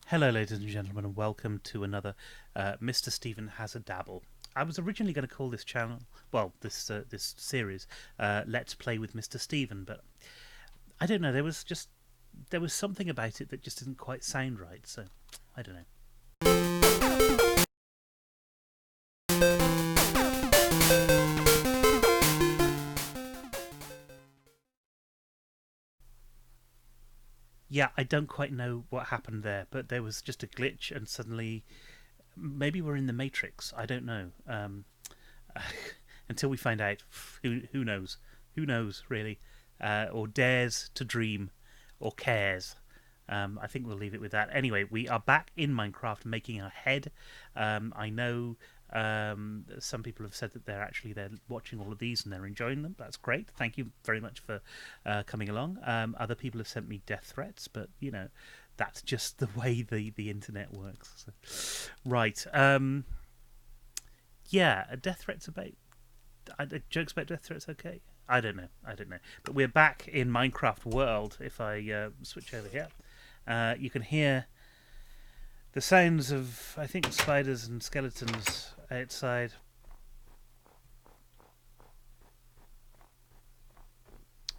Hello, ladies and gentlemen, and welcome to another Mr. Stephen Has a Dabble. I was originally going to call this channel, well, this series, Let's Play with Mr. Stephen, but I don't know. There was something about it that just didn't quite sound right. So I don't know. Yeah, I don't quite know what happened there, but there was just a glitch, and suddenly maybe we're in the Matrix. I don't know. Until we find out, who knows? Who knows, really? Or dares to dream, or cares. I think we'll leave it with that. Anyway, we are back in Minecraft making our head. I know some people have said that they're watching all of these and they're enjoying them. That's great. Thank you very much for coming along. Other people have sent me death threats, but you know that's just the way the internet works. So. Right. Yeah, death threats about jokes about death threats. Okay. I don't know. But we're back in Minecraft world. If I switch over here, you can hear the sounds of, I think, spiders and skeletons outside.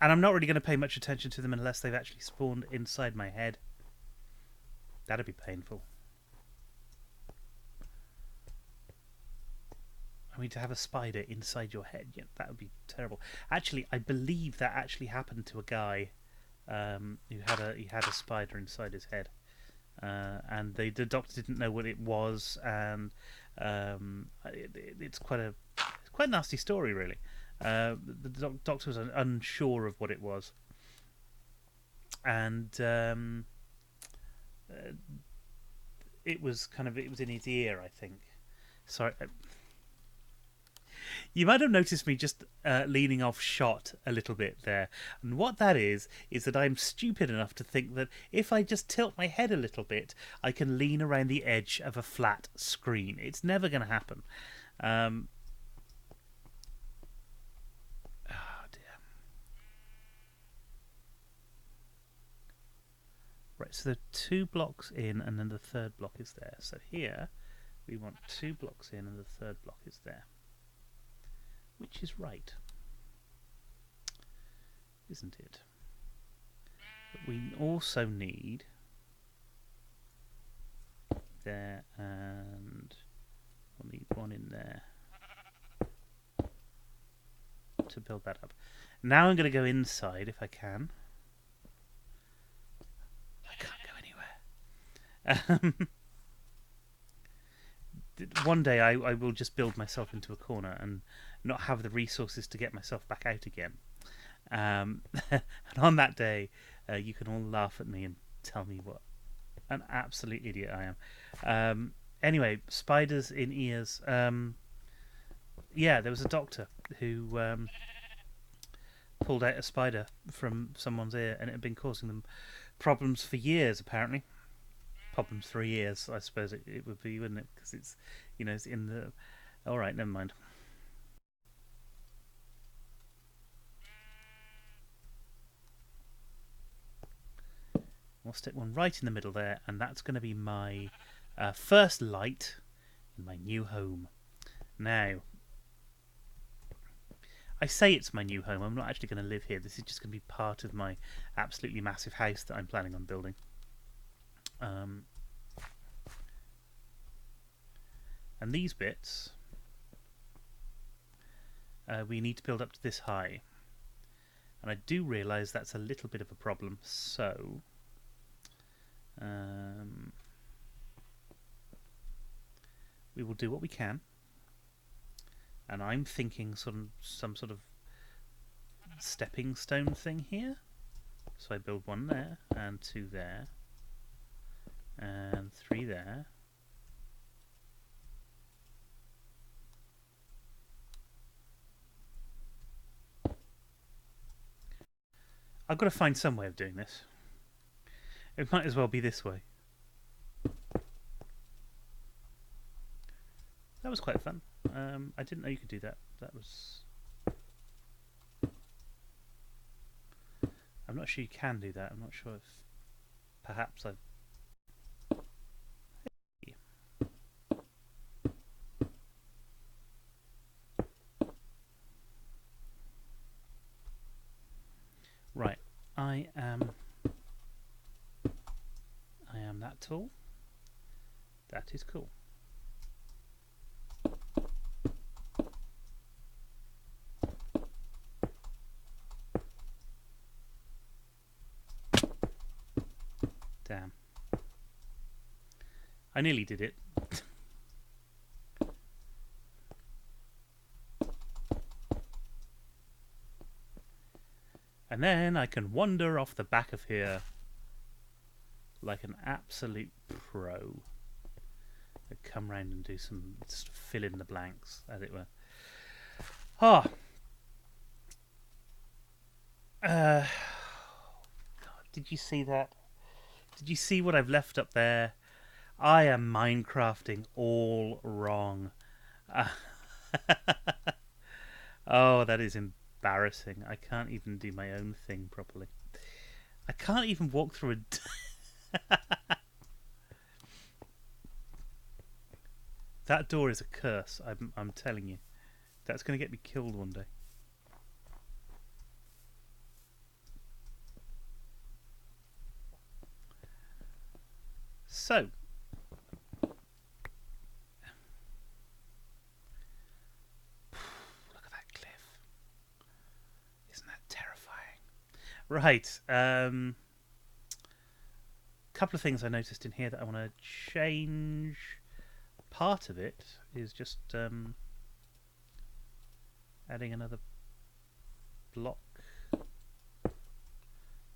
And I'm not really going to pay much attention to them unless they've actually spawned inside my head. That'd be painful. I mean, to have a spider inside your head, yeah, that would be terrible. Actually, I believe that actually happened to a guy who had a spider inside his head. And the doctor didn't know what it was, and it's quite a nasty story, really. The doctor was unsure of what it was, and it was in his ear, I think. Sorry. You might have noticed me just leaning off shot a little bit there. And what that is that I'm stupid enough to think that if I just tilt my head a little bit, I can lean around the edge of a flat screen. It's never going to happen. Oh, dear. Right, so there are 2 blocks in, and then the 3rd block is there. So here, we want 2 blocks in, and the 3rd block is there. Which is right, isn't it? But we also need there, and we'll need 1 in there to build that up. Now I'm going to go inside if I can. I can't go anywhere. One day I will just build myself into a corner and not have the resources to get myself back out again. And on that day, you can all laugh at me and tell me what an absolute idiot I am. Anyway, spiders in ears. Yeah, there was a doctor who pulled out a spider from someone's ear, and it had been causing them problems for years, apparently. Problems for years, I suppose it would be, wouldn't it? Because it's, it's in the... Alright, never mind. We'll stick 1 right in the middle there, and that's going to be my first light in my new home. Now, I say it's my new home. I'm not actually going to live here. This is just going to be part of my absolutely massive house that I'm planning on building. And these bits, we need to build up to this high. And I do realise that's a little bit of a problem, so... we will do what we can. And I'm thinking some sort of stepping stone thing here. So I build 1 there, and 2 there, and 3 there. I've got to find some way of doing this. It might as well be this way. That was quite fun. I didn't know you could do that. That was... I'm not sure you can do that. I'm not sure if perhaps I've I am that tall. That is cool. Damn. I nearly did it. And then I can wander off the back of here like an absolute pro. I'd come round and do some sort of fill in the blanks, as it were. God, did you see that? Did you see what I've left up there? I am Minecrafting all wrong. Oh, that is embarrassing. I can't even do my own thing properly. I can't even walk through a... That door is a curse, I'm telling you. That's going to get me killed one day. So, look at that cliff. Isn't that terrifying? Right. Couple of things I noticed in here that I want to change. Part of it is just adding another block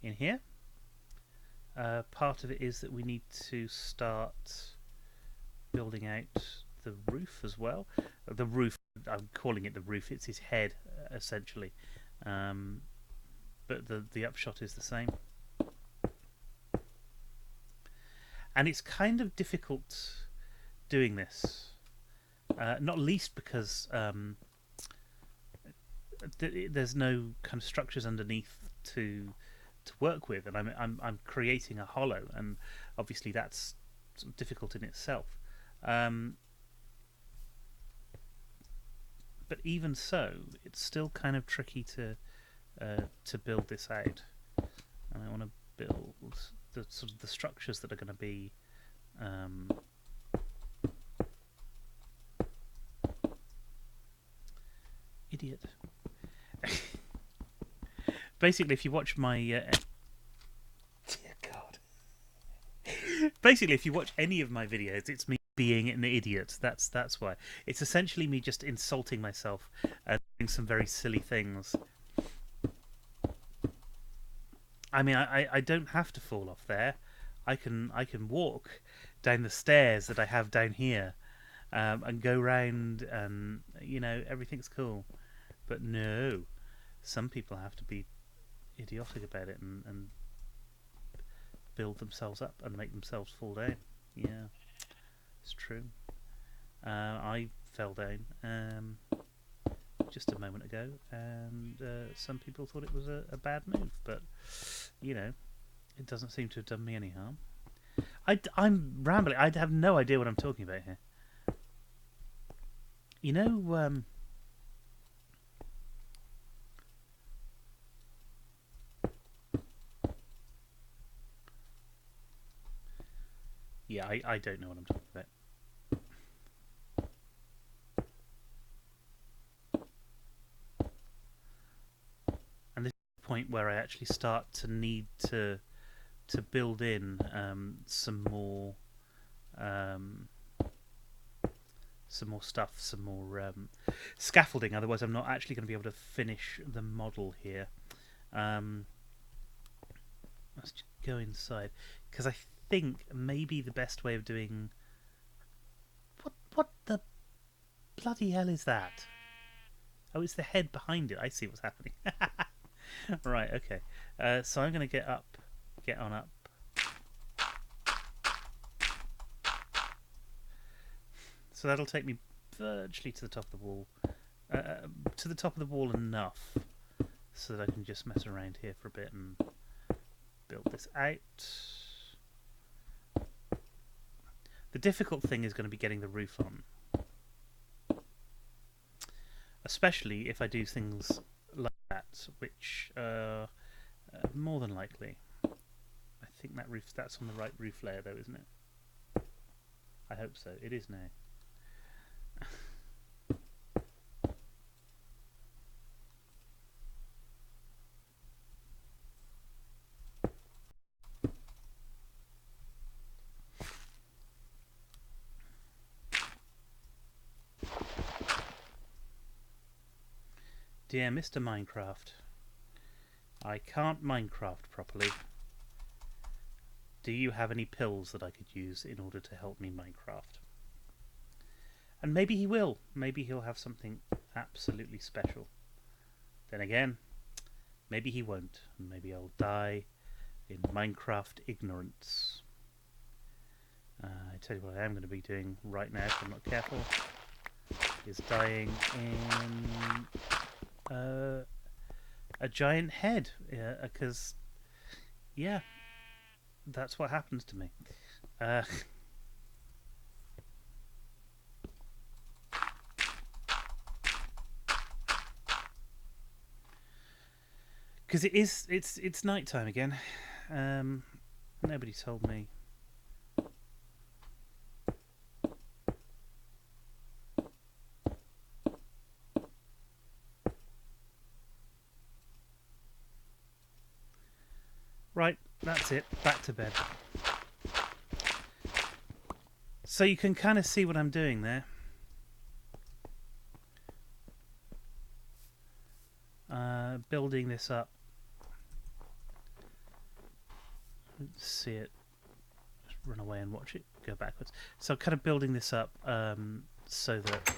in here. Part of it is that we need to start building out the roof as well. The roof, I'm calling it the roof, it's his head essentially, but the upshot is the same. And it's kind of difficult doing this, not least because there's no kind of structures underneath to work with, and I'm creating a hollow, and obviously that's sort of difficult in itself. But even so, it's still kind of tricky to build this out, and I want to build the sort of the structures that are going to be idiot. Basically, if you watch my dear God. Basically, if you watch any of my videos, it's me being an idiot. That's why. It's essentially me just insulting myself and doing some very silly things. I mean, I don't have to fall off there. I can walk down the stairs that I have down here, and go round, and you know, everything's cool. But no, some people have to be idiotic about it and build themselves up and make themselves fall down. Yeah, it's true. I fell down just a moment ago, and some people thought it was a bad move, but you know, it doesn't seem to have done me any harm. I'm rambling. I have no idea what I'm talking about here. You know, yeah, I don't know what I'm talking about. And this is the point where I actually start to need to build in some more stuff, some more scaffolding. Otherwise, I'm not actually going to be able to finish the model here. Let's just go inside, because I think maybe the best way of doing... What the bloody hell is that? Oh, it's the head behind it. I see what's happening. Right, okay. So I'm going to get on up. So that'll take me virtually to the top of the wall. To the top of the wall enough so that I can just mess around here for a bit and build this out. The difficult thing is going to be getting the roof on. Especially if I do things like that, which More than likely. I think that's on the right roof layer though, isn't it? I hope so. It is now. Dear Mr. Minecraft, I can't Minecraft properly. Do you have any pills that I could use in order to help me Minecraft? And maybe he will. Maybe he'll have something absolutely special. Then again, maybe he won't. Maybe I'll die in Minecraft ignorance. I tell you what I am going to be doing right now, if I'm not careful, is dying in a giant head. Because, yeah, that's what happens to me. Because it's night time again. Nobody told me. Right, that's it. Back to bed. So you can kind of see what I'm doing there. Building this up. Let's see it. Just run away and watch it go backwards. So kind of building this up so that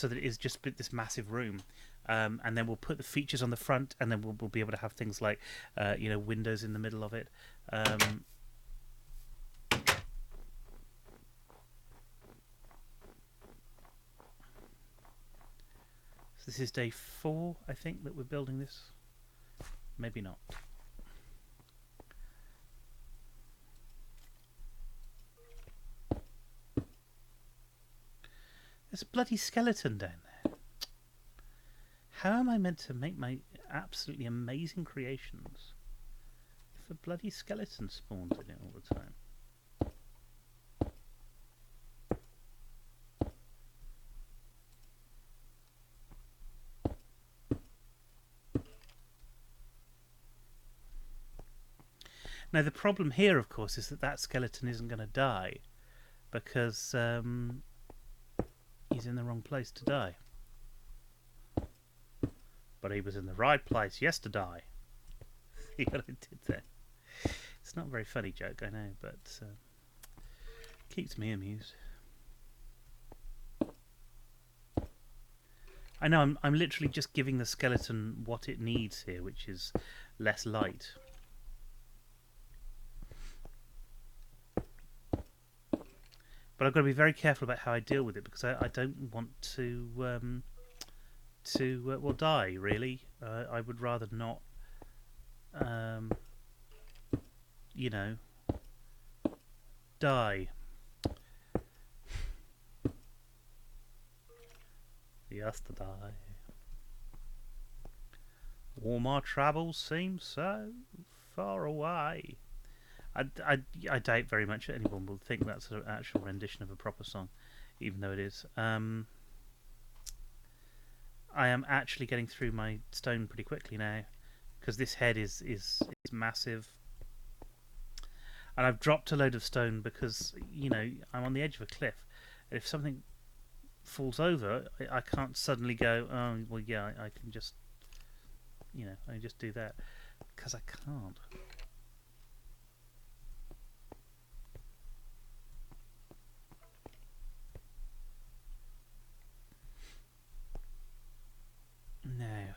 it is just this massive room. And then we'll put the features on the front, and then we'll be able to have things like, windows in the middle of it. So this is day 4, I think, that we're building this. Maybe not. There's a bloody skeleton down there. How am I meant to make my absolutely amazing creations if a bloody skeleton spawns in it all the time? Now the problem here, of course, is that skeleton isn't going to die because he's in the wrong place to die. But he was in the right place yesterday. See what I did there? It's not a very funny joke, I know, but keeps me amused. I know I'm literally just giving the skeleton what it needs here, which is less light. But I've got to be very careful about how I deal with it because I don't want to die, really. I would rather not, die. Yesterday. All my travels seem so far away. I doubt very much that anyone will think that's an actual rendition of a proper song, even though it is. I am actually getting through my stone pretty quickly now because this head is massive, and I've dropped a load of stone because I'm on the edge of a cliff. If something falls over, I can't suddenly go, oh well, yeah, I can just I can just do that because I can't. Now,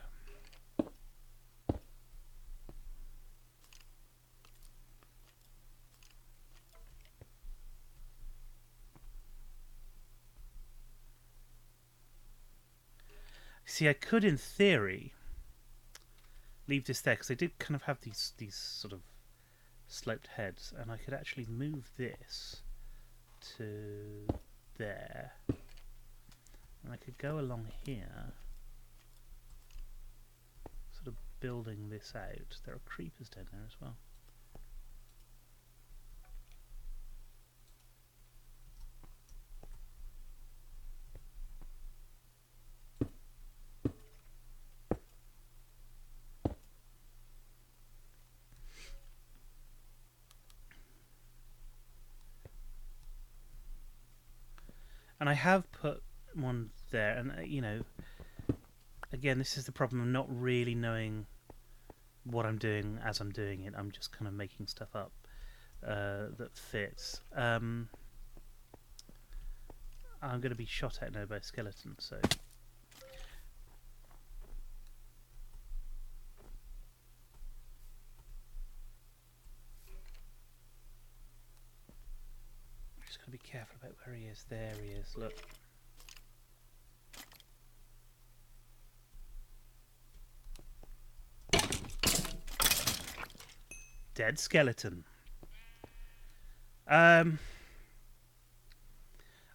see, I could, in theory, leave this there because I did kind of have these sort of sloped heads, and I could actually move this to there, and I could go along here. building this out. There are creepers down there as well. And I have put one there, and you know, again, this is the problem of not really knowing what I'm doing as I'm doing it. I'm just kind of making stuff up that fits. I'm going to be shot at now by a skeleton, so... just got to be careful about where he is. There he is, look. Dead skeleton.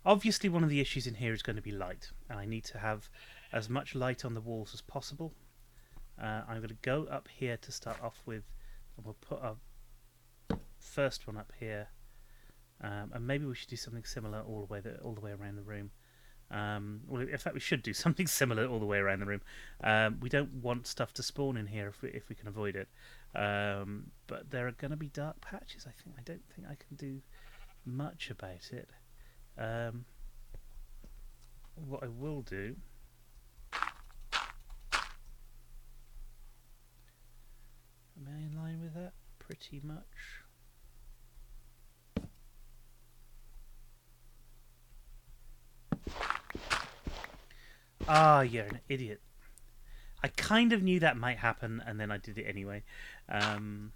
Obviously one of the issues in here is going to be light, and I need to have as much light on the walls as possible. I'm going to go up here to start off with, and we'll put a first one up here, and maybe we should do something similar all the way around the room. Well, in fact, we should do something similar all the way around the room. We don't want stuff to spawn in here if we can avoid it. But there are going to be dark patches. I don't think I can do much about it. What I will do. Am I in line with that? Pretty much. Ah, you're an idiot. I kind of knew that might happen, and then I did it anyway. Oh. No.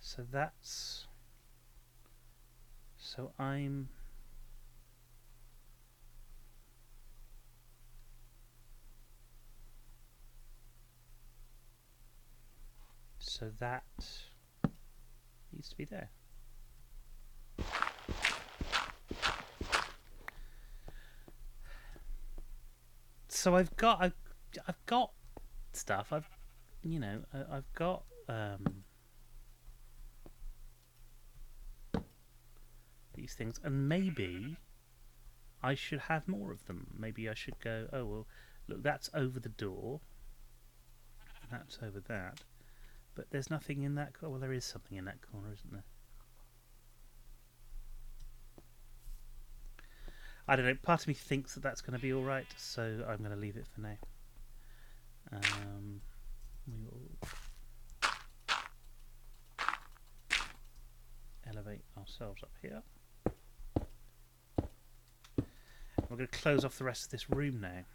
So that's... So I'm... So that needs to be there. So I've got stuff. I've got these things, and maybe I should have more of them. Maybe I should go, oh well, look, that's over the door. That's over that. But there's nothing in that corner. Well, there is something in that corner, isn't there? I don't know. Part of me thinks that that's going to be all right, so I'm going to leave it for now. We will elevate ourselves up here. We're going to close off the rest of this room now.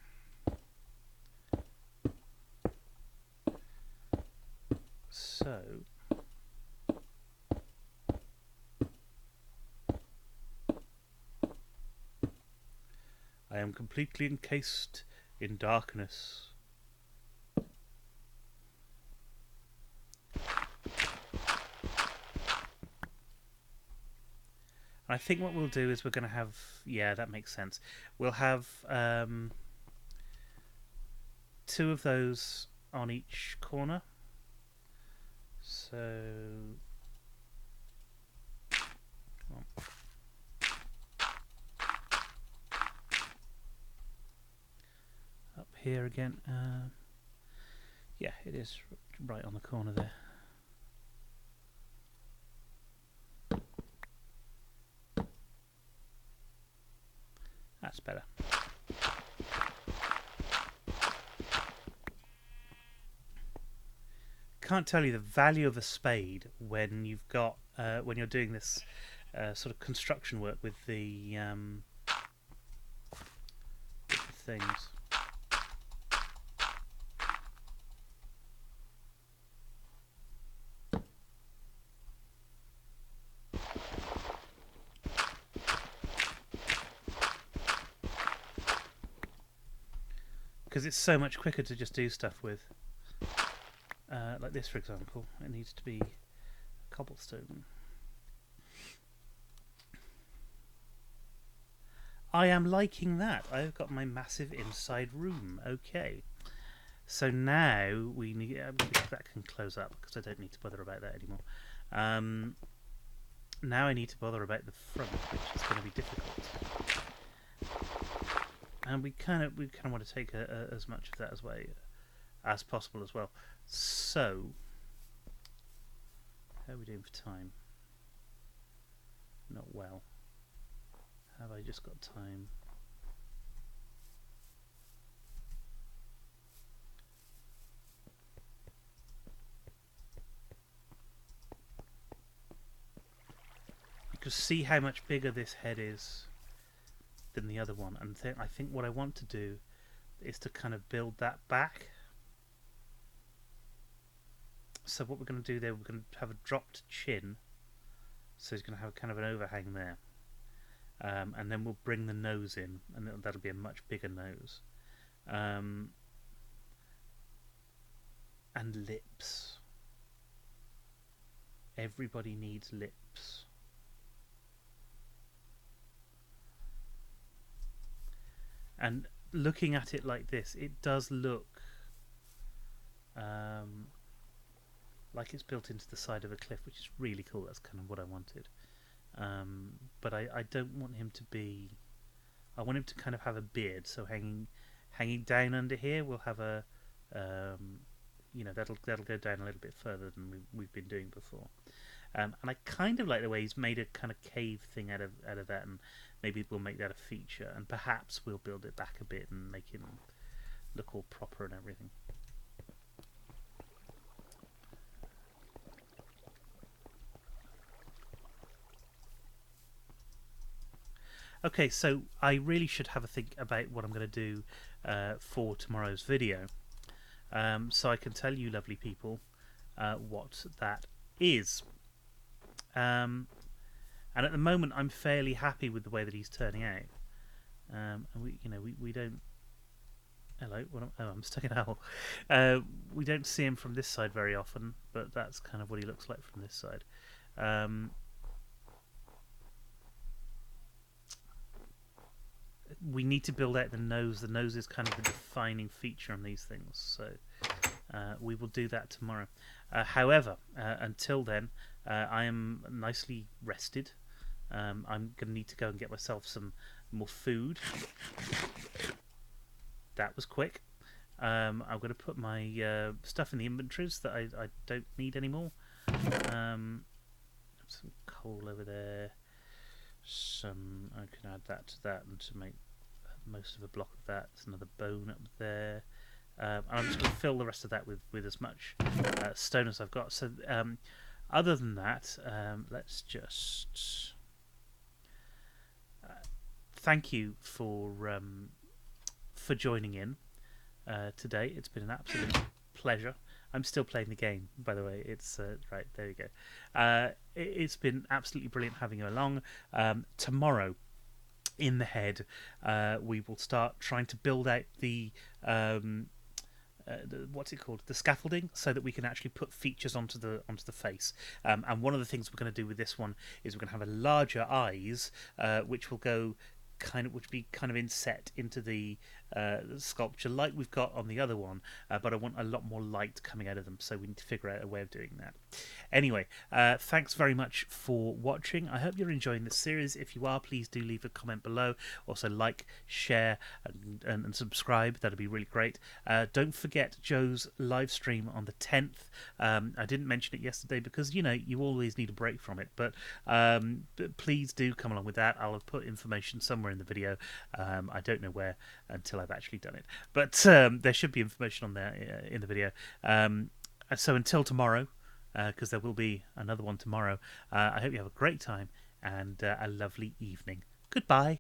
So, I am completely encased in darkness. I think what we'll do is we're going to have... Yeah, that makes sense. We'll have 2 of those on each corner. So... Come on. Up here again. Yeah, it is right on the corner there. That's better. Can't tell you the value of a spade when you've got when you're doing this sort of construction work with the things. Because it's so much quicker to just do stuff with. Like this, for example. It needs to be cobblestone. I am liking that. I've got my massive inside room. Okay. So now we need... that can close up because I don't need to bother about that anymore. Now I need to bother about the front, which is going to be difficult. And we kind of want to take as much of that as possible as well. So, how are we doing for time? Not well. Have I just got time? Because see how much bigger this head is than the other one, and I think what I want to do is to kind of build that back. So what we're going to do there, we're going to have a dropped chin, so he's going to have kind of an overhang there, and then we'll bring the nose in, and that'll be a much bigger nose, and lips. Everybody needs lips. And looking at it like this, it does look like it's built into the side of a cliff, which is really cool. That's kind of what I wanted. But I don't want him to be... I want him to kind of have a beard, so hanging down under here we'll have a... you know, that'll go down a little bit further than we've been doing before. And I kind of like the way he's made a kind of cave thing out of that, and maybe we'll make that a feature, and perhaps we'll build it back a bit and make him look all proper and everything. Okay, so I really should have a think about what I'm going to do for tomorrow's video. So I can tell you, lovely people, what that is. And at the moment, I'm fairly happy with the way that he's turning out. And we don't. Hello, I'm stuck in a hole. We don't see him from this side very often, but that's kind of what he looks like from this side. We need to build out the nose. The nose is kind of the defining feature on these things, so we will do that tomorrow. However, until then, I am nicely rested. I'm going to need to go and get myself some more food. That was quick. I'm going to put my stuff in the inventories that I don't need anymore. Some coal over there. I can add that to that, and to make most of a block of that. There's another bone up there. And I'm just going to fill the rest of that with as much stone as I've got. So other than that, let's just thank you for joining in today. It's been an absolute pleasure. I'm still playing the game, by the way. It's right, there you go. It's been absolutely brilliant having you along. Tomorrow, in the head, we will start trying to build out the what's it called? The scaffolding, so that we can actually put features onto the face. And one of the things we're going to do with this one is we're going to have a larger eyes, which will go which be kind of inset into the sculpture like we've got on the other one, but I want a lot more light coming out of them, so we need to figure out a way of doing that. Anyway, thanks very much for watching. I hope you're enjoying this series. If you are, please do leave a comment below. Also like, share and subscribe. That'd be really great. Don't forget Joe's live stream on the 10th. I didn't mention it yesterday because you always need a break from it, but please do come along with that. I'll have put information somewhere in the video. I don't know where until I've actually done it, but there should be information on there in the video. So until tomorrow, because there will be another one tomorrow, I hope you have a great time and a lovely evening. Goodbye.